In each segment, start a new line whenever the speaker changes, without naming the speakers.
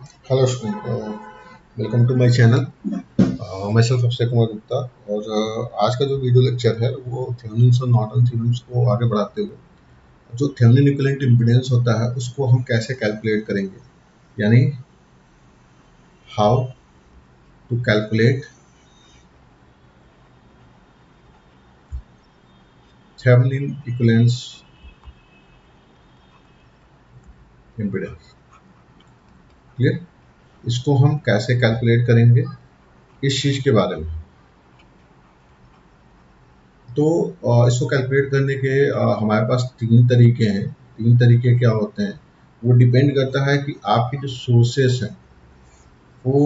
Hello student, welcome to my channel. Myself Akshay Kumar Gupta और आज का जो वीडियो लेक्चर है वो थेवेनिन्स और नॉर्टन थ्योरम्स को आगे बढ़ाते हुए जो थेवेनिन इक्विवेलेंट इम्पीडेंस होता है उसको हम कैसे कैलकुलेट करेंगे, यानी how to calculate Thevenin equivalence impedance. Clear? इसको हम कैसे कैलकुलेट करेंगे इस चीज़ के बारे में। तो इसको कैलकुलेट करने के हमारे पास तीन तरीके हैं। तीन तरीके क्या होते हैं वो डिपेंड करता है कि आपके जो सोर्सेस हैं वो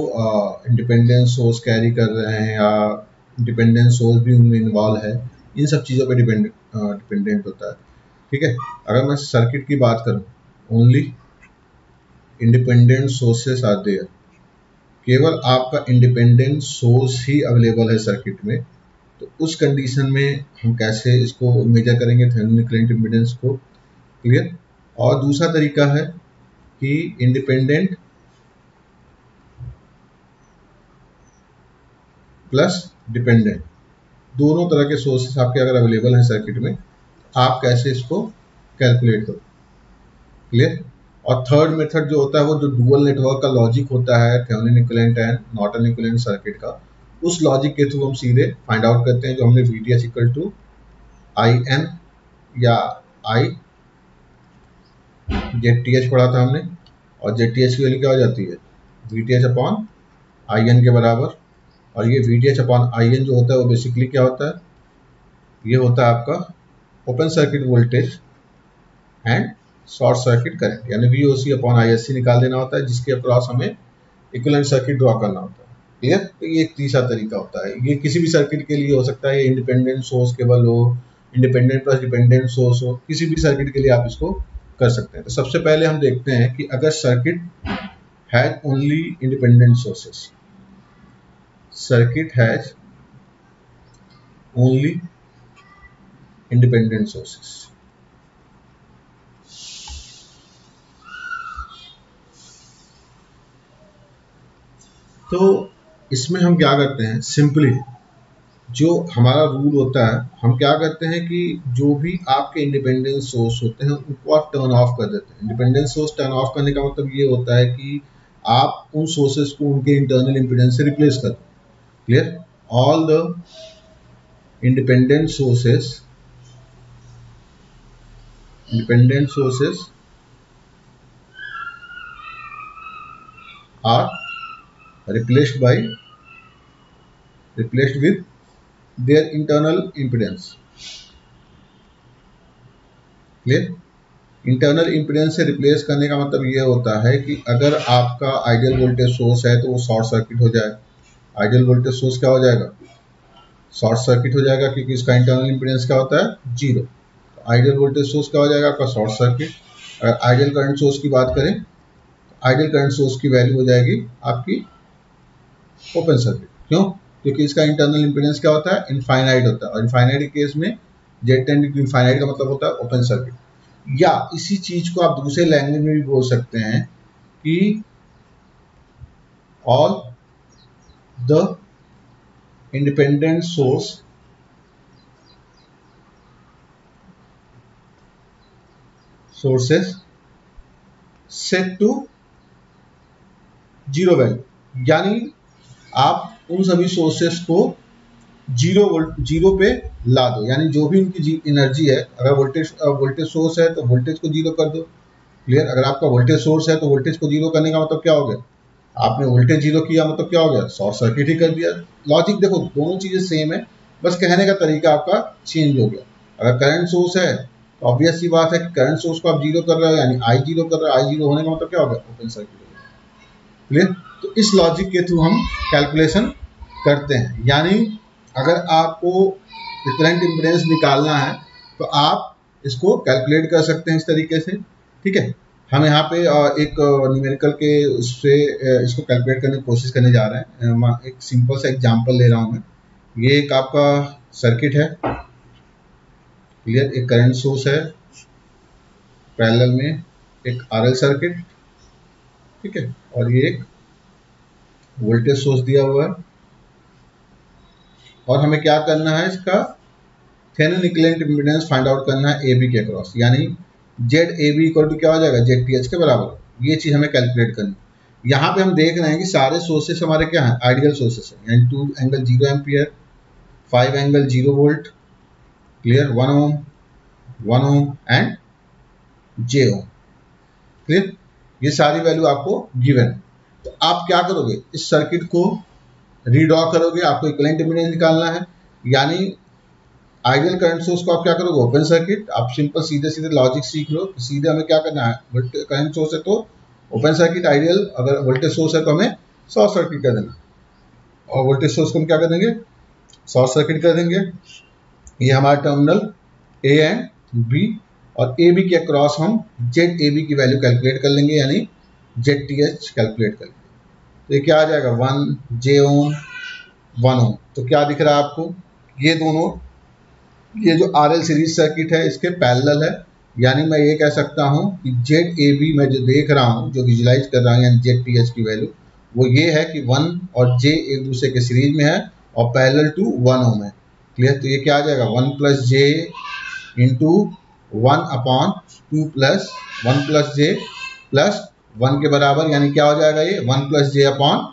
इंडिपेंडेंट सोर्स कैरी कर रहे हैं या डिपेंडेंट सोर्स भी उनमें इन्वॉल्व है। इन सब चीज़ों पे डिपेंडेंट होता है। ठीक है, अगर मैं सर्किट की बात करूँ, only independent sources are there, केवल आपका इंडिपेंडेंट सोर्स ही अवेलेबल है सर्किट में, तो उस कंडीशन में हम कैसे इसको मेजर करेंगे थेवेनिन इक्विवेलेंट इम्पीडेंस को। क्लियर? और दूसरा तरीका है कि इंडिपेंडेंट प्लस डिपेंडेंट, दोनों तरह के सोर्सेस आपके अगर अवेलेबल हैं सर्किट में, आप कैसे इसको कैलकुलेट करो। क्लियर? और थर्ड मेथड जो होता है वो जो डुअल नेटवर्क का लॉजिक होता है Thevenin equivalent and Norton equivalent circuit का, उस लॉजिक के थ्रू हम सीधे फाइंड आउट करते हैं, जो हमने VTH इक्वल टू IN या I ZTH पढ़ा था हमने, और ZTH की वैल्यू क्या हो जाती है VTH अपॉन IN के बराबर। और ये VTH अपॉन IN जो होता है वो बेसिकली क्या होता है, ये होता है आपका open circuit voltage and short circuit current, यानी VOC अपॉन ISC निकाल देना होता है, जिसके अक्रॉस हमें इक्विवेलेंट सर्किट ड्रॉ करना होता है। क्लियर? तो ये एक तीसरा तरीका होता है। ये किसी भी सर्किट के लिए हो सकता है, ये इंडिपेंडेंट सोर्स केवल हो, इंडिपेंडेंट प्लस डिपेंडेंट सोर्स हो, किसी भी सर्किट के लिए आप इसको कर सकते हैं। तो सबसे पहले हम देखते हैं कि अगर circuit has only independent sources, circuit has only independent sources, तो इसमें हम क्या करते हैं, सिंपली जो हमारा रूल होता है, हम क्या करते हैं कि जो भी आपके इंडिपेंडेंट सोर्स होते हैं उनको आप टर्न ऑफ कर देते हैं। इंडिपेंडेंट सोर्स टर्न ऑफ करने का मतलब ये होता है कि आप उन सोर्सेस को उनके इंटरनल इंपीडेंस से रिप्लेस कर दो। Clear? All the independent sources are replaced with their internal impedance। Clear? Internal impedance से रिप्लेस करने का मतलब ये होता है कि अगर आपका आइडियल वोल्टेज सोर्स है तो वो शॉर्ट सर्किट हो जाए। आइडियल वोल्टेज सोर्स क्या हो जाएगा, शॉर्ट सर्किट हो जाएगा, क्योंकि इसका इंटरनल इंपीडेंस क्या होता है, जीरो। आइडियल वोल्टेज सोर्स क्या हो जाएगा आपका, शॉर्ट सर्किट। अगर आइडियल करंट सोर्स की बात करें, आइडियल करंट सोर्स की वैल्यू हो जाएगी आपकी ओपन सर्किट। क्यों? क्योंकि इसका इंटरनल इंपीडेंस क्या होता है, इनफाइनाइट होता है, और इनफाइनाइट के केस में Z टेंडिंग टू इनफाइनाइट का मतलब होता है ओपन सर्किट। या इसी चीज को आप दूसरे लैंग्वेज में भी बोल सकते हैं कि all the independent sources set to zero value, यानी आप उन सभी सोर्सेस को जीरो पे ला दो, यानी जो भी उनकी एनर्जी है, अगर वोल्टेज सोर्स है तो वोल्टेज को जीरो कर दो। क्लियर? अगर आपका वोल्टेज सोर्स है तो वोल्टेज को जीरो करने का मतलब क्या हो गया, आपने वोल्टेज जीरो किया मतलब क्या हो गया, शॉर्ट सर्किट ही कर दिया। लॉजिक देखो, दोनों चीजें सेम है, बस कहने का तरीका आपका चेंज हो गया। अगर करंट सोर्स है तो ऑब्वियस सी बात है कि करंट सोर्स को आप जीरो कर रहे हो, यानी आई जीरो कर रहे हो, आई जीरो होने का मतलब क्या हो गया, ओपन सर्किट हो गया। क्लियर? तो इस लॉजिक के थ्रू हम कैलकुलेशन करते हैं। यानी अगर आपको इक्विवेलेंट इंपीडेंस निकालना है तो आप इसको कैलकुलेट कर सकते हैं इस तरीके से। ठीक है, हम यहाँ पे एक न्यूमेरिकल के उससे इसको कैलकुलेट करने की कोशिश करने जा रहे हैं। एक सिंपल सा एग्जांपल ले रहा हूँ मैं। ये एक आपका सर्किट है। क्लियर? एक करंट सोर्स है, पैरेलल में एक RL सर्किट। ठीक है, और ये एक वोल्टेज सोर्स दिया हुआ है, और हमें क्या करना है, इसका Thevenin equivalent impedance find out करना है ए बी के अक्रॉस, यानी Z A B equal to क्या हो जाएगा, जेड टी एच के बराबर। ये चीज़ हमें कैलकुलेट करनी है। यहाँ पे हम देख रहे हैं कि सारे सोर्सेस हमारे क्या हैं, आइडियल सोर्सेस हैं, यानी 2 angle 0 ampere, 5 angle 0 volt, clear, 1 ohm, 1 ohm and J ohm, clear. ये सारी वैल्यू आपको गिवन है। तो आप क्या करोगे, इस सर्किट को रीड्रॉ करोगे, आपको इक्विवेलेंट इम्पीडेंस निकालना है, यानी आइडियल करंट सोर्स को आप क्या करोगे, ओपन सर्किट। आप सिंपल सीधे सीधे लॉजिक सीख लो, सीधे हमें क्या करना है, करंट सोर्स है तो ओपन सर्किट, आइडियल अगर वोल्टेज सोर्स है तो हमें शॉर्ट सर्किट कर देना, और वोल्टेज सोर्स को हम क्या कर देंगे, शॉर्ट सर्किट कर देंगे। ये हमारा टर्मिनल ए एंड बी, और ए बी के अक्रॉस हम जेड ए बी की वैल्यू कैलकुलेट कर लेंगे, यानी जेड टी एच कैलकुलेट कर लेंगे। तो ये क्या आ जाएगा, 1 जे ओम 1 ओम। तो क्या दिख रहा है आपको, ये दोनों, ये जो आरएल सीरीज सर्किट है इसके पैरेलल है, यानी मैं ये कह सकता हूँ कि जेड ए बी मैं जो देख रहा हूँ, जो विजुलाइज कर रहा हूँ, यानी जेड टी एच की वैल्यू वो ये है कि 1 और जे एक दूसरे के सीरीज में है और पैरेलल टू 1 ओम है, क्लियर। तो ये क्या आ जाएगा, 1 plus J into 1 upon 2 plus 1 plus J plus 1 के बराबर, यानी क्या हो जाएगा ये 1 plus J upon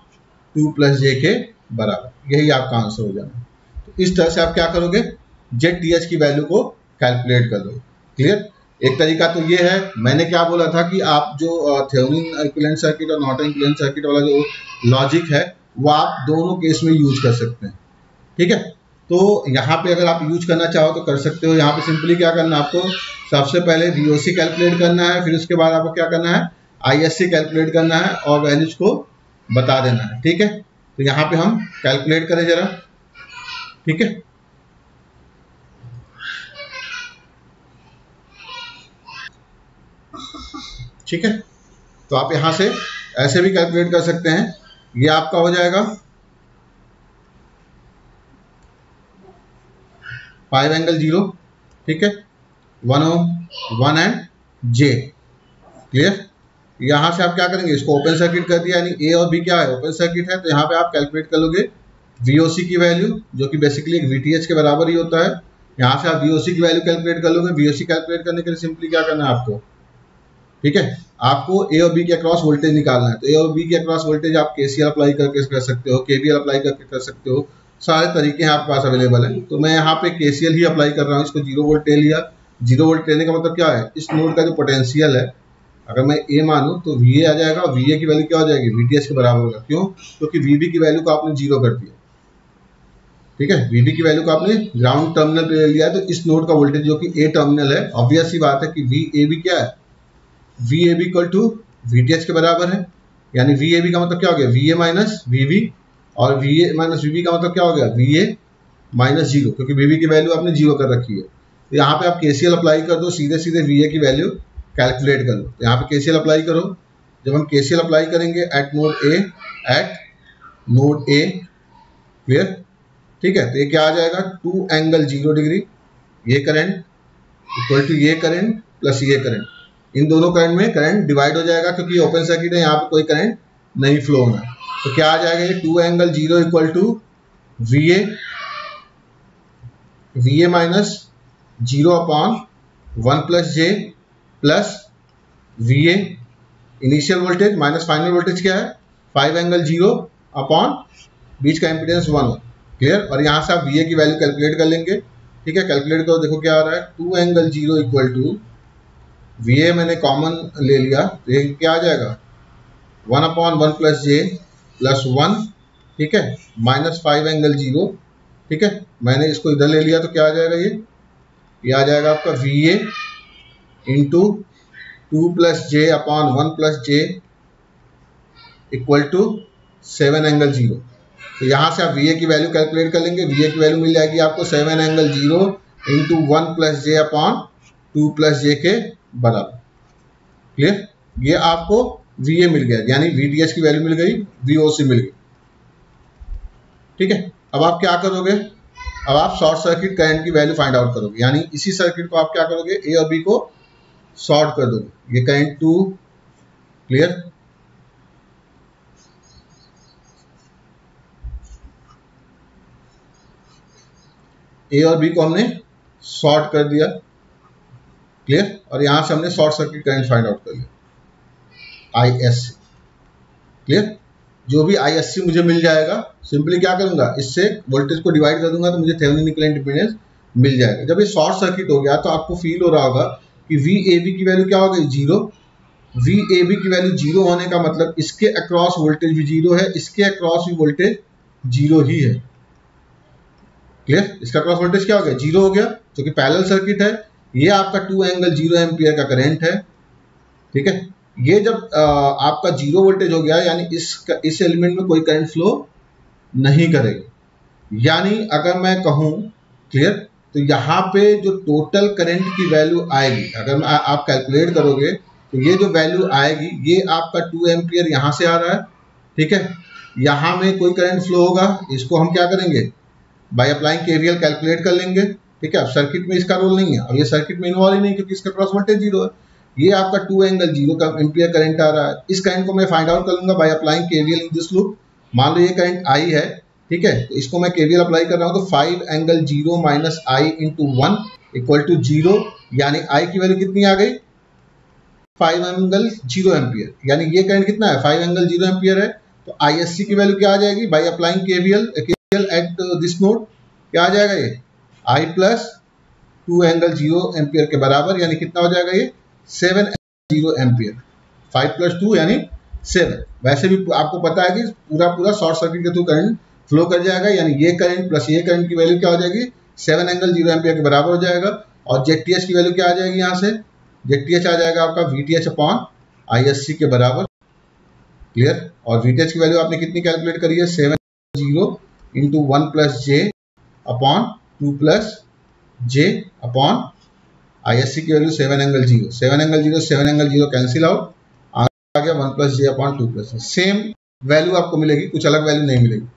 2 plus J के बराबर। यही आपका आंसर हो जाना। तो इस तरह से आप क्या करोगे, जेड टी एच की वैल्यू को कैलकुलेट कर दो, क्लियर। एक तरीका तो ये है, मैंने क्या बोला था कि आप जो थेवेनिन इक्विवेलेंट सर्किट और नॉर्टन इक्विवेलेंट सर्किट वाला जो लॉजिक है वो आप दोनों केस में यूज कर सकते हैं, ठीक है। तो यहाँ पे अगर आप यूज करना चाहो तो कर सकते हो। यहाँ पे सिंपली क्या करना है, आपको सबसे पहले VOC कैलकुलेट करना है, फिर उसके बाद आपको क्या करना है, ISC कैलकुलेट करना है और वैल्यूज को बता देना है, ठीक है। तो यहाँ पे हम कैलकुलेट करें जरा, ठीक है। ठीक है, तो आप यहां से ऐसे भी कैलकुलेट कर सकते हैं। ये आपका हो जाएगा 5 एंगल 0, ठीक है, 1 ओम 1 एंड जे, क्लियर। यहां से आप क्या करेंगे, इसको ओपन सर्किट कर दिया, यानी ए और बी क्या है, ओपन सर्किट है। तो यहाँ पे आप कैलकुलेट कर लोगे VOC की वैल्यू, जो कि बेसिकली एक VTH के बराबर ही होता है। यहाँ से आप VOC की वैल्यू कैलकुलेट कर लोगे। VOC कैलकुलेट करने के लिए सिंपली क्या करना है आपको, ठीक है, आपको ए और बी के अक्रॉस वोल्टेज निकालना है। तो ए और बी के अक्रॉस वोल्टेज आप KCL अप्लाई करके कर सकते हो, KVL अप्लाई करके कर सकते हो, सारे तरीके हैं आपके पास अवेलेबल हैं। तो मैं यहाँ पे KCL ही अप्लाई कर रहा हूँ। इसको 0 वोल्ट ले लिया। 0 वोल्ट लेने का मतलब क्या है, इस नोड का जो पोटेंशियल है अगर मैं ए मानूं तो VA आ जाएगा, और VA की वैल्यू क्या हो जाएगी, VTH के बराबर होगा। क्यों, क्योंकि VB की वैल्यू को आपने 0 कर दिया, ठीक है। VB की वैल्यू को आपने ग्राउंड टर्मिनल पे ले लिया है, तो इस नोड का वोल्टेज जो कि A टर्मिनल है, ऑब्वियस सी बात है कि VAB क्या है, VAB इक्वल टू VTH के बराबर है। यानी VAB का मतलब क्या हो गया, VA माइनस VB, और VA माइनस VB का मतलब क्या हो गया, VA माइनस 0, क्योंकि VB की वैल्यू आपने 0 कर रखी है। तो यहाँ पे आप KCL अप्लाई कर दो, सीधे सीधे VA की वैल्यू कैलकुलेट कर लो। तो यहाँ पे KCL अप्लाई करो। जब हम KCL अप्लाई करेंगे एट नोड ए, क्लियर, ठीक है। तो ये क्या आ जाएगा, 2 एंगल 0 डिग्री, ये करंट इक्वल टू ये करंट प्लस ये करंट। इन दोनों करंट में करंट डिवाइड हो जाएगा, क्योंकि ओपन सर्किट है, यहाँ पे कोई करंट नहीं फ्लो होना। तो क्या आ जाएगा, ये 2 angle 0 equal to VA minus 0 upon 1 plus J plus VA initial voltage minus final voltage क्या है, 5 एंगल 0 अपॉन बीच का इम्पीडेंस 1, क्लियर। और यहाँ से आप VA की वैल्यू कैलकुलेट कर लेंगे, ठीक है। कैलकुलेट करो, देखो क्या आ रहा है, 2 एंगल 0 इक्वल टू VA मैंने कॉमन ले लिया, तो ये क्या आ जाएगा, 1 अपॉन 1 प्लस जे प्लस 1, ठीक है, माइनस 5 एंगल 0, ठीक है। मैंने इसको इधर ले लिया तो क्या आ जाएगा, ये आ जाएगा आपका VA into 2 plus J upon 1 plus J equal to 7 angle 0। तो यहाँ से आप VA की वैल्यू कैलकुलेट कर लेंगे। VA की वैल्यू मिल जाएगी आपको 7 angle 0 into 1 plus J upon 2 plus J के बराबर, क्लियर। ये आपको VA मिल गया, यानी VTH की वैल्यू मिल गई, VOC मिल गई, ठीक है। अब आप क्या करोगे, अब आप शॉर्ट सर्किट करंट की वैल्यू फाइंड आउट करोगे, यानी इसी सर्किट को आप क्या करोगे, ए और बी को शॉर्ट कर दोगे। ये करंट 2, क्लियर, ए और बी को हमने शॉर्ट कर दिया, क्लियर, और यहां से हमने short circuit current find out कर लिया ISC, क्लियर। जो भी ISC मुझे मिल जाएगा, सिंपली क्या करूंगा, इससे वोल्टेज को डिवाइड कर दूंगा तो मुझे थेवेनिन इक्विवेलेंट इंपीडेंस मिल जाएगा। जब ये शॉर्ट सर्किट हो गया तो आपको फील हो रहा होगा कि VAB की वैल्यू क्या हो गई, 0। VAB की वैल्यू 0 होने का मतलब इसके अक्रॉस वोल्टेज भी 0 है, इसके अक्रॉस भी वोल्टेज 0 ही है, क्लियर। इसका अक्रॉस वोल्टेज क्या हो गया, 0 हो गया, क्योंकि पैरेलल सर्किट है। ये आपका 2 एंगल 0 एम्पियर का करंट है, ठीक है। ये जब आपका 0 वोल्टेज हो गया, यानी इस एलिमेंट में कोई करंट फ्लो नहीं करेगा। यानी अगर मैं कहूं, क्लियर, तो यहाँ पे जो टोटल करंट की वैल्यू आएगी, अगर आप कैलकुलेट करोगे तो ये जो वैल्यू आएगी, ये आपका 2 एम्पियर यहाँ से आ रहा है, ठीक है। यहाँ में कोई करंट फ्लो होगा, इसको हम क्या करेंगे, बाय अप्लाइंग KVL कैलकुलेट कर लेंगे, ठीक है। अब सर्किट में इसका रोल नहीं है, अब ये सर्किट में इन्वॉल्व ही नहीं, क्योंकि इसका क्रॉस वोल्टेज 0 है। ये आपका 2 एंगल 0 का एम्पियर करंट आ रहा है। इस करंट को मैं फाइंड आउट कर लूंगा by applying KVL in this loop. मान लो ये करंट I है, ठीक है, तो इसको मैं KVL अप्लाई कर रहा हूं, तो 5 angle 0 minus I into 1 equal to 0, यानी I की वैल्यू कितनी आ गई, 5 एंगल 0 एम्पियर। यानी ये करंट कितना है, 5 एंगल 0 एम्पियर है। तो ISC की वैल्यू क्या आ जाएगी, by applying KVL at this node, क्या आ जाएगा, ये I प्लस 2 एंगल 0 एम्पियर के बराबर, यानी कितना हो जाएगा, ये 7 एंगल 0 एम्पियर। 5 प्लस 2 यानी 7। वैसे भी आपको पता है कि पूरा शॉर्ट सर्किट के थ्रू करंट फ्लो कर जाएगा, यानी ये करंट प्लस ये करंट की वैल्यू क्या हो जाएगी, 7 एंगल 0 एम्पियर के बराबर हो जाएगा। और ZTH की वैल्यू क्या आ जाएगी, यहाँ से ZTH आ जाएगा आपका VTH अपॉन ISC के बराबर, क्लियर। और VTH की वैल्यू आपने कितनी कैलकुलेट करी है, 7 0 into 1 plus J upon 2 plus J upon ISC की value 7 angle 0, 7 angle 0, 7 angle 0 cancel out, आ गया 1 plus J upon 2 plus J। Same value आपको मिलेगी, कुछ अलग वैल्यू नहीं मिलेगी,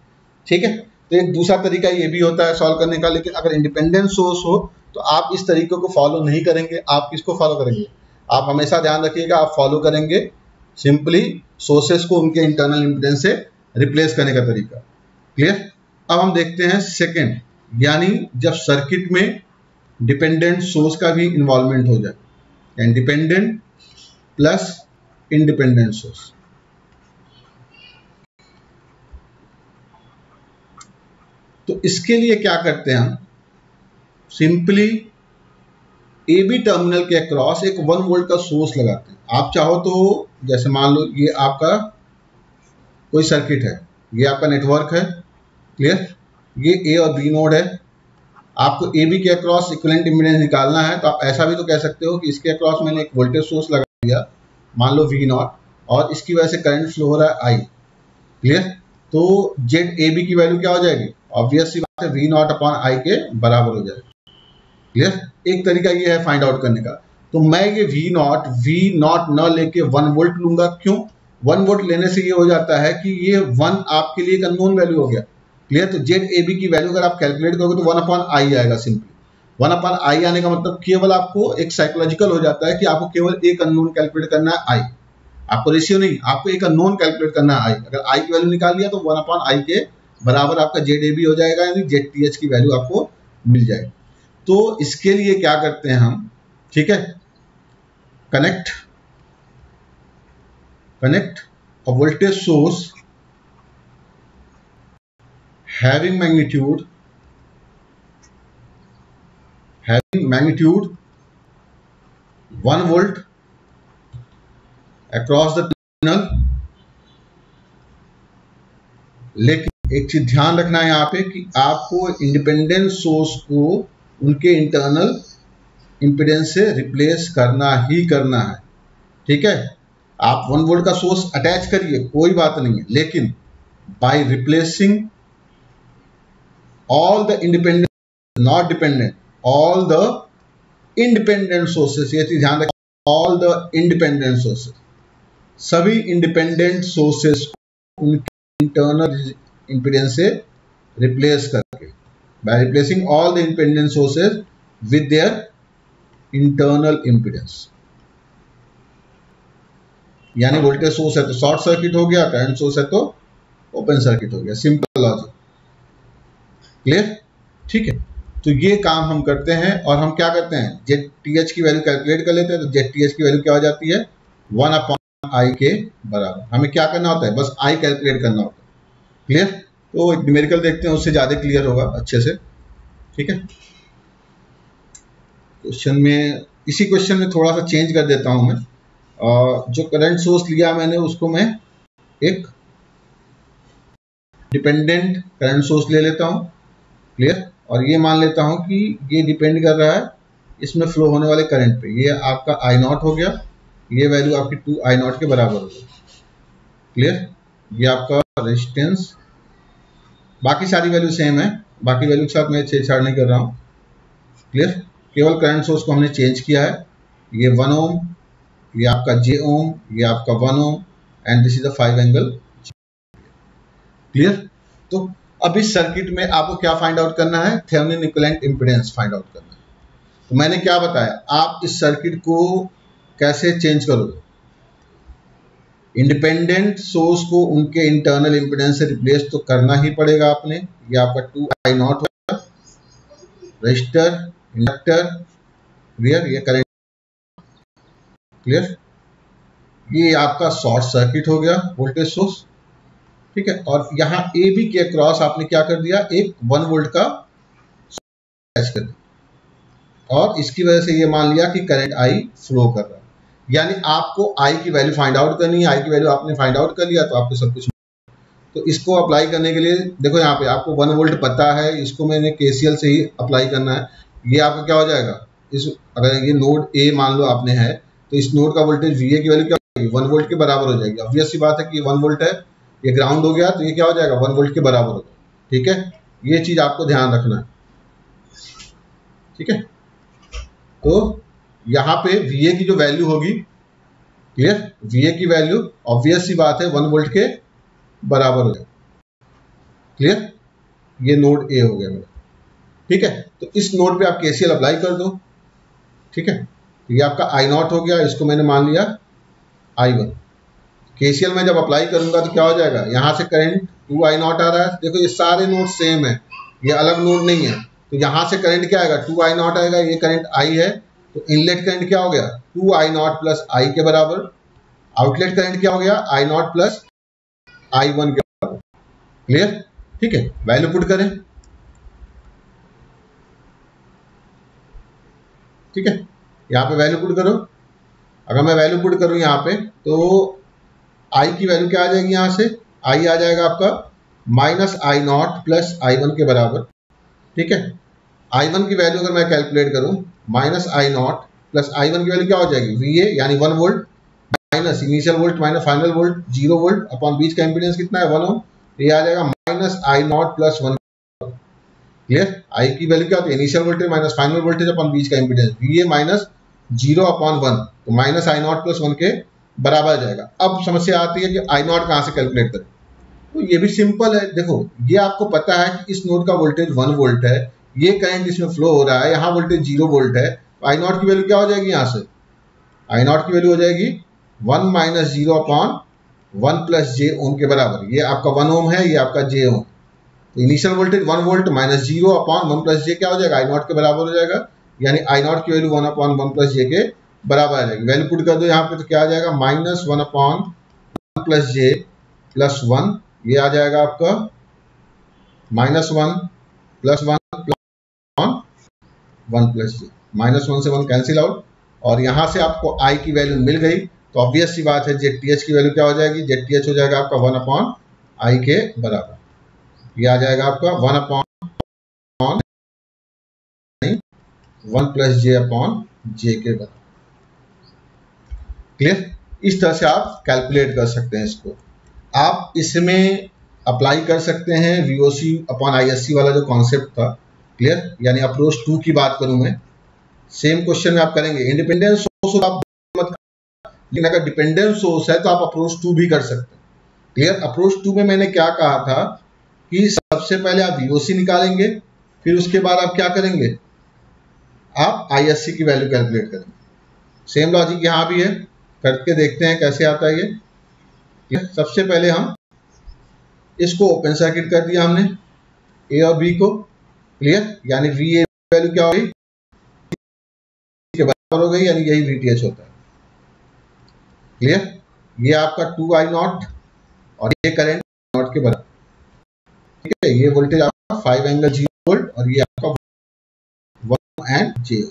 ठीक है। तो एक दूसरा तरीका ये भी होता है सॉल्व करने का, लेकिन अगर इंडिपेंडेंट सोर्स हो तो आप इस तरीके को फॉलो नहीं करेंगे। आप किसको फॉलो करेंगे, आप हमेशा ध्यान रखिएगा, आप फॉलो करेंगे सिंपली सोर्सेस को उनके इंटरनल इंपेडेंस से रिप्लेस करने का तरीका, क्लियर। अब हम देखते हैं सेकेंड, यानी जब सर्किट में डिपेंडेंट सोर्स का भी इन्वॉल्वमेंट हो जाए, यानी डिपेंडेंट प्लस इंडिपेंडेंट सोर्स। तो इसके लिए क्या करते हैं हम, सिंपली AB टर्मिनल के अक्रॉस एक 1 वोल्ट का सोर्स लगाते हैं। आप चाहो तो जैसे मान लो ये आपका कोई सर्किट है, ये आपका नेटवर्क है, क्लियर, ये A और B नोड है, आपको AB के अक्रॉस इक्विवेलेंट इंपीडेंस निकालना है। तो आप ऐसा भी तो कह सकते हो कि इसके अक्रॉस मैंने एक वोल्टेज सोर्स लगा दिया, मान लो V0, और इसकी वजह से करंट फ्लो हो रहा है I, क्लियर। तो ZAB की वैल्यू क्या हो जाएगी, ऑब्वियस सी बात है, V0 अपॉन I के बराबर हो जाएगा, क्लियर। एक तरीका ये है फाइंड आउट करने का। तो मैं ये V0 न लेके 1 वोल्ट लूंगा, क्यों, 1 वोल्ट लेने से ये हो जाता है कि ये 1 आपके लिए एक अननोन वैल्यू हो गया, क्लियर। तो ZAB की वैल्यू अगर आप कैलकुलेट करोगे तो 1 अपॉन I आएगा, सिंपली 1 अपॉन I आने का मतलब केवल आपको एक साइकोलॉजिकल हो जाता है कि आपको केवल एक अननोन कैलकुलेट करना है I, आपको रेशियो नहीं, आपको एक अननोन कैलकुलेट करना है I। अगर I की वैल्यू निकाल लिया तो 1 अपॉन I के बराबर आपका ZAB हो जाएगा, यानी ZTH की वैल्यू आपको मिल जाएगी। तो इसके लिए क्या करते हैं हम, ठीक है, connect a voltage source having magnitude 1 volt across the terminal। लेकिन एक चीज ध्यान रखना है यहाँ पे कि आपको इंडिपेंडेंट सोर्स को उनके इंटरनल इंपीडेंस से रिप्लेस करना ही करना है, ठीक है। आप 1 वोल्ट का सोर्स अटैच करिए, कोई बात नहीं है, लेकिन by replacing all the independent, not dependent, all the independent sources, ये चीज ध्यान रखें, ऑल द इंडिपेंडेंट सोर्सेस, सभी इंडिपेंडेंट सोर्सेस को उनके इंटरनल इंपीडेंस से रिप्लेस करके, by replacing all the independent sources with their internal impedance. यानी वोल्टेज सोर्स है तो शॉर्ट सर्किट हो गया, करंट सोर्स है तो ओपन सर्किट हो गया, सिंपल लॉजिक, क्लियर, ठीक है। तो ये काम हम करते हैं और हम क्या करते हैं, ZTH की वैल्यू कैलकुलेट कर लेते हैं। तो ZTH की वैल्यू क्या हो जाती है, 1/i के बराबर। हमें क्या करना होता है, बस i कैलकुलेट करना होता है। क्लियर? तो एक न्यूमेरिकल देखते हैं, उससे ज़्यादा क्लियर होगा अच्छे से। ठीक है, क्वेश्चन में, इसी क्वेश्चन में थोड़ा सा चेंज कर देता हूं मैं। जो करंट सोर्स लिया मैंने उसको मैं एक डिपेंडेंट करंट सोर्स ले लेता हूं। क्लियर? और ये मान लेता हूं कि ये डिपेंड कर रहा है इसमें फ्लो होने वाले करंट पे। ये आपका I0 हो गया, ये वैल्यू आपकी 2I0 के बराबर हो गई। क्लियर? ये आपका रेजिस्टेंस, बाकी सारी वैल्यू सेम है, बाकी वैल्यू के साथ मैं छेड़छाड़ नहीं कर रहा हूँ। क्लियर? केवल करंट सोर्स को हमने चेंज किया है। ये 1 ओम, ये आपका J ओम, ये आपका 1 ohm and this is the 5 angle. Clear? तो अब इस सर्किट में आपको क्या फाइंड आउट करना है, Thevenin equivalent impedance find out करना है। तो मैंने क्या बताया, आप इस सर्किट को कैसे चेंज करोगे, इंडिपेंडेंट सोर्स को उनके इंटरनल इंपेडेंस से रिप्लेस तो करना ही पड़ेगा आपने। ये आपका 2I0 होगा, रजिस्टर, इंडक्टर, क्लियर, ये करंट। क्लियर? ये आपका शॉर्ट सर्किट हो गया वोल्टेज सोर्स। ठीक है, और यहाँ ए बी के क्रॉस आपने क्या कर दिया, एक 1 वोल्ट का अटैच कर दिया और इसकी वजह से ये मान लिया कि करंट आई फ्लो कर रहा है। यानी आपको आई की वैल्यू फाइंड आउट करनी है। आई की वैल्यू आपने फाइंड आउट कर लिया तो आपको सब कुछ। तो इसको अप्लाई करने के लिए देखो यहाँ पे आपको 1 वोल्ट पता है, इसको मैंने केसीएल से ही अप्लाई करना है। ये आपका क्या हो जाएगा, इस अगर ये नोड ए मान लो आपने है तो इस नोड का वोल्टेज VA की वैल्यू क्या हो जाएगी, 1 वोल्ट के बराबर हो जाएगी। ऑब्वियस सी बात है कि ये 1 वोल्ट है, ये ग्राउंड हो गया तो ये क्या हो जाएगा, 1 वोल्ट के बराबर होगा। ठीक है, ये चीज आपको ध्यान रखना है। ठीक है, तो यहाँ पे VA की जो वैल्यू होगी, क्लियर, VA की वैल्यू ऑब्वियस सी बात है 1 वोल्ट के बराबर हो जाएगा। क्लियर? ये नोड ए हो गया मेरा। ठीक है, तो इस नोड पे आप केसीएल अप्लाई कर दो। ठीक है, तो ये आपका I0 हो गया, इसको मैंने मान लिया I1। केसीएल में जब अप्लाई करूंगा तो क्या हो जाएगा, यहां से करंट 2I0 आ रहा है। देखो ये सारे नोड सेम है, ये अलग नोड नहीं है। तो यहां से करंट क्या आएगा, 2I0 आएगा, ये करंट I है। तो इनलेट करंट क्या हो गया, 2I0 प्लस I के बराबर। आउटलेट करंट क्या हो गया, I0 प्लस I1 के बराबर। क्लियर? ठीक है, वैल्यू पुट करें। ठीक है, यहाँ पे वैल्यू पुट करो। अगर मैं वैल्यू पुट करूं यहाँ पे तो I की वैल्यू क्या आ जाएगी, यहाँ से I आ जाएगा आपका -I0 प्लस I1 के बराबर। ठीक है, I1 की वैल्यू अगर मैं कैलकुलेट करूं, -I0 प्लस I1 की वैल्यू क्या हो जाएगी, VA यानी 1 volt minus initial volt minus final volt 0 volt upon बीच का इंपीडेंस कितना है, 1 ओम। ये आ जाएगा -I0 प्लस 1। क्लियर? I की वैल्यू क्या होती है, initial voltage minus final voltage upon बीच का इंपीडेंस, VA माइनस 0 अपॉन 1, तो -I0 प्लस 1 के बराबर आ जाएगा। अब समस्या आती है कि I0 कहां से कैलकुलेट करें। तो ये भी सिंपल है। देखो ये आपको पता है कि इस नोड का वोल्टेज 1 वोल्ट है, ये करंट इसमें फ्लो हो रहा है, यहाँ वोल्टेज 0 वोल्ट है। तो I0 की वैल्यू क्या हो जाएगी, यहाँ से I0 की वैल्यू हो जाएगी 1 माइनस 0 अपॉन 1 प्लस J ओम के बराबर। ये आपका 1 ओम है, ये आपका J ओम। तो initial voltage 1 volt minus 0 upon 1 plus J क्या हो जाएगा, I0 के बराबर हो जाएगा। यानी I0 की वैल्यू 1 अपॉन 1 प्लस J के बराबर आ जाएगी। वैल्यू पुट कर दो यहाँ पे तो क्या आ जाएगा, -1 अपॉन 1 प्लस J प्लस 1। ये आ जाएगा आपका -1 प्लस 1 अपॉन 1 प्लस J। -1 से 1 कैंसिल आउट और यहाँ से आपको I की वैल्यू मिल गई। तो ऑब्वियस सी बात है ZTH की वैल्यू क्या हो जाएगी, ZTH हो जाएगा आपका 1 अपॉन I के बराबर। ये आ जाएगा आपका 1 upon 1 plus J upon J के बराबर। क्लियर? इस तरह से आप कैलकुलेट कर सकते हैं इसको। आप इसमें अप्लाई कर सकते हैं VOC अपॉन ISC वाला जो कॉन्सेप्ट था। क्लियर? यानी अप्रोच 2 की बात करूं मैं, सेम क्वेश्चन में आप करेंगे। इंडिपेंडेंट सोर्स आप मत, लेकिन अगर डिपेंडेंट सोर्स है तो आप अप्रोच 2 भी कर सकते हैं। क्लियर? अप्रोच 2 में मैंने क्या कहा था कि सबसे पहले आप VOC निकालेंगे, फिर उसके बाद आप क्या करेंगे, आप ISC की वैल्यू कैलकुलेट करेंगे। सेम लॉजिक यहाँ भी है, करके देखते हैं कैसे आता है ये। सबसे पहले हम इसको ओपन सर्किट कर दिया हमने, A और B को। क्लियर? यानी VA वैल्यू क्या होगी, के बराबर हो गई, यानी यही VTH होता है। क्लियर, ये आपका 2I0 और ये करंट नॉट के बराबर, ठीक है। ये वोल्टेज आपका 5 एंगल 0 वोल्ट और ये आपका 1 एंड J।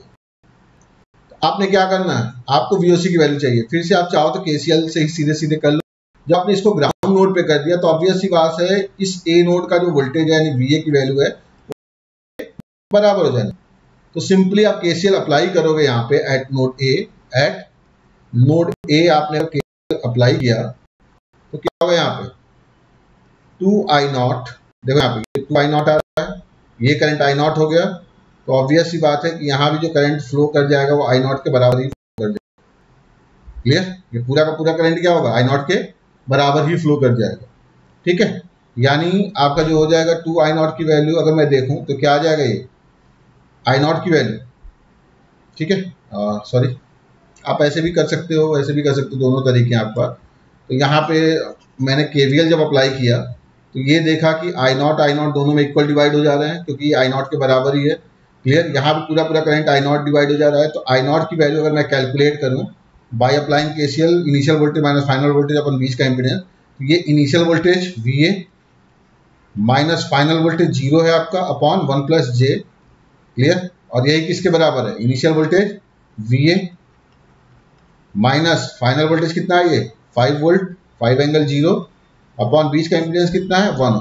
तो आपने क्या करना है, आपको VOC की वैल्यू चाहिए। फिर से आप चाहो तो KCL से ही सीधे सीधे कर लो। जब आपने इसको ग्राउंड नोड पे कर दिया तो ऑब्वियस सी बात है इस A नोड का जो वोल्टेज है यानी VA की वैल्यू है बराबर हो जाएगा। तो सिंपली आप KCL अप्लाई करोगे यहाँ पे एट नोड A आपने KCL अप्लाई किया तो क्या होगा, यहाँ पे 2I0, देखो यहाँ पे 2I0 आ रहा है, ये करंट I0 हो गया। तो ऑब्वियस सी बात है कि यहाँ भी जो करंट फ्लो कर जाएगा वो I0 के बराबर ही फ्लो कर जाएगा। क्लियर, ये पूरा का पूरा करंट क्या होगा, I0 के बराबर ही फ्लो कर जाएगा, ठीक है। यानी आपका जो हो जाएगा 2I0 की वैल्यू अगर मैं देखूं तो क्या आ जाएगा, ये I0 की वैल्यू, ठीक है। सॉरी, आप ऐसे भी कर सकते हो, ऐसे भी कर सकते हो, दोनों तरीके हैं आपका। तो यहाँ पे मैंने KVL जब अप्लाई किया तो ये देखा कि I0 दोनों में इक्वल डिवाइड हो जा रहे हैं क्योंकि I0 के बराबर ही है। क्लियर, यहाँ पे पूरा पूरा करंट I0 डिवाइड हो जा रहा है। तो I0 की वैल्यू अगर मैं कैलकुलेट करूँ by applying KCL, initial voltage minus final voltage upon बीच का इम्पीडेंस, तो ये initial voltage VA minus final voltage 0 है आपका अपॉन 1 प्लस J। क्लियर, और यही किसके बराबर है, initial voltage VA minus final voltage कितना है, ये 5 वोल्ट 5 एंगल 0 अपॉन बीच का इम्पीडेंस कितना है 1।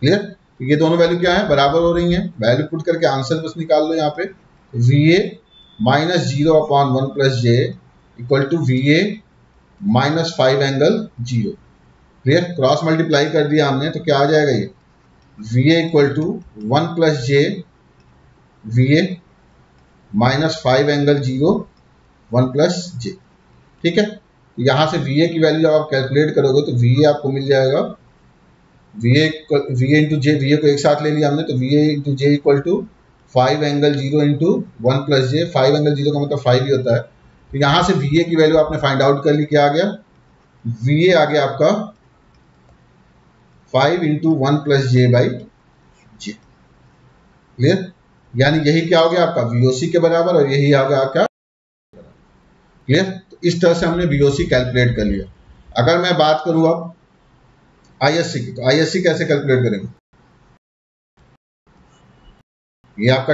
क्लियर, तो ये दोनों वैल्यू क्या है, बराबर हो रही हैं। वैल्यू पुट करके आंसर बस निकाल लो। यहाँ पे VA minus 0 upon 1 plus J equal to VA minus 5 angle 0। Clear, cross multiply कर दिया हमने तो क्या आ जाएगा, ये VA equal to 1 plus J VA minus 5 angle 0 1 plus J, ठीक है। यहाँ से VA की वैल्यू जब आप कैलकुलेट करोगे तो VA आपको मिल जाएगा, VA इंटू J, VA को एक साथ ले लिया हमने तो VA into J equal to 5 angle 0 into 1 plus J। 5 angle 0 का मतलब 5 ही होता है। तो यहाँ से VA की वैल्यू आपने फाइंड आउट कर ली, क्या आ गया, VA आ गया आपका 5 into 1 plus J by J। Clear, यानी यही क्या हो गया आपका VOC के बराबर और यही आ गया आपका। क्लियर, तो इस तरह से हमने VOC कैलकुलेट कर लिया। अगर मैं बात करूं अब ISC की, तो ISC कैसे कैलकुलेट करेंगे, ये आपका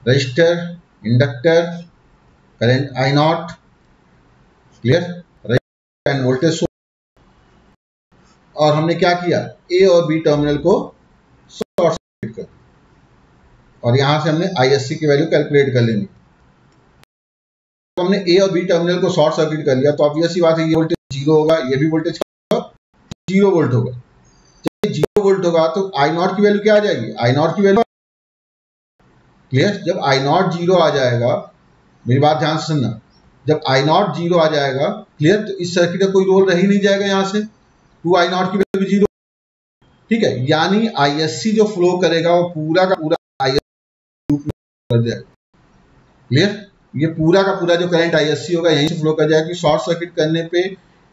register, inductor, current I0, clear, register end voltage source, और हमने क्या किया, A और B टर्मिनल को शॉर्ट सर्किट कर, और यहां से हमने ISC की वैल्यू कैलकुलेट कर लेंगे। तो हमने A और B टर्मिनल को शॉर्ट सर्किट कर लिया तो ऑब्वियस सी बात है ये वोल्टेज 0 होगा, ये भी वोल्टेज 0 वोल्ट होगा। जब 0 वोल्ट होगा तो I0 की वैल्यू क्या आ जाएगी, I0 की वैल्यू। क्लियर, जब I0 0 आ जाएगा, मेरी बात ध्यान से सुनना, जब I0 0 आ जाएगा, क्लियर, तो इस सर्किट का कोई रोल रह ही नहीं जाएगा। यहाँ से 2I0 की वैल्यू 0, ठीक है। यानी ISC जो फ्लो करेगा वो पूरा का पूरा ISC रूप में कर जाएगा। क्लियर, ये पूरा का पूरा जो करंट ISC होगा यहीं से फ्लो कर जाएगा। शॉर्ट सर्किट करने पे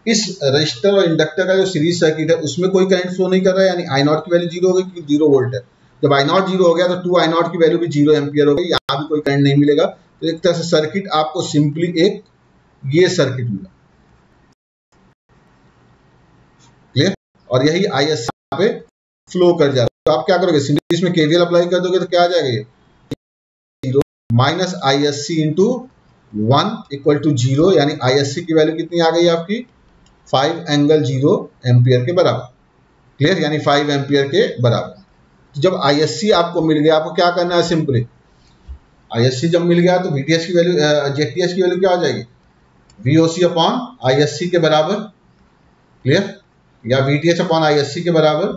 इस रजिस्टर और इंडक्टर का जो सीरीज सर्किट है उसमें कोई करंट फ्लो नहीं कर रहा है, यानी I0 की वैल्यू 0 हो गई क्योंकि 0 वोल्ट है। जब I0 0 हो गया तो 2I0 की वैल्यू भी 0 एम्पियर हो गई, यहाँ भी कोई करंट नहीं मिलेगा। तो एक तरह से सर्किट आपको सिंपली एक ये सर्किट मिला। क्लियर, और यही ISC यहाँ पे फ्लो कर जा रहा है। तो आप क्या करोगे, सिंपली इसमें KVL अप्लाई कर दोगे तो क्या आ जाएगा, ये 0 minus ISC into 1 equal to 0, यानी ISC की वैल्यू कितनी आ गई आपकी 5 एंगल 0 एम्पियर के बराबर। क्लियर, यानी 5 एम्पियर के बराबर। तो जब ISC आपको मिल गया, आपको क्या करना है, सिंपली ISC जब मिल गया तो VTH की वैल्यू, ZTH की वैल्यू क्या आ जाएगी, VOC अपॉन ISC के बराबर। क्लियर, या VTH अपॉन ISC के बराबर,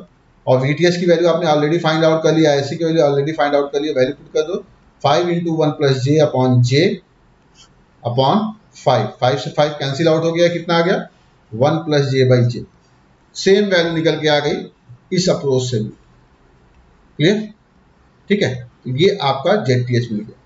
और VTH की वैल्यू आपने ऑलरेडी फाइंड आउट कर ली, ISC की वैल्यू ऑलरेडी फाइंड आउट कर ली, वैल्यू पुट कर दो 5 into 1 plus J upon J upon 5, 5 से 5 कैंसिल आउट हो गया, कितना आ गया 1 plus J by J। Same value निकल के आ गई इस अप्रोच से भी। क्लियर, ठीक है, तो ये आपका ZTH मिल गया।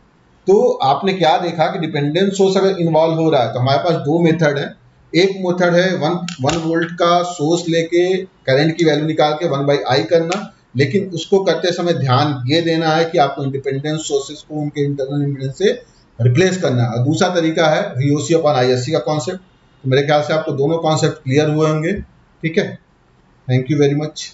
तो आपने क्या देखा कि डिपेंडेंट सोर्स अगर इन्वॉल्व हो रहा है तो हमारे पास दो मेथड है। एक मेथड है 1 वोल्ट का सोर्स लेके करंट की वैल्यू निकाल के 1/I करना, लेकिन उसको करते समय ध्यान ये देना है कि आपको इंडिपेंडेंट सोर्सेस को उनके इंटरनल इम्पीडेंस से रिप्लेस करना है। और दूसरा तरीका है VOC अपॉन ISC का कॉन्सेप्ट। तो मेरे ख्याल से आपको दोनों कॉन्सेप्ट क्लियर हुए होंगे। ठीक है, थैंक यू वेरी मच।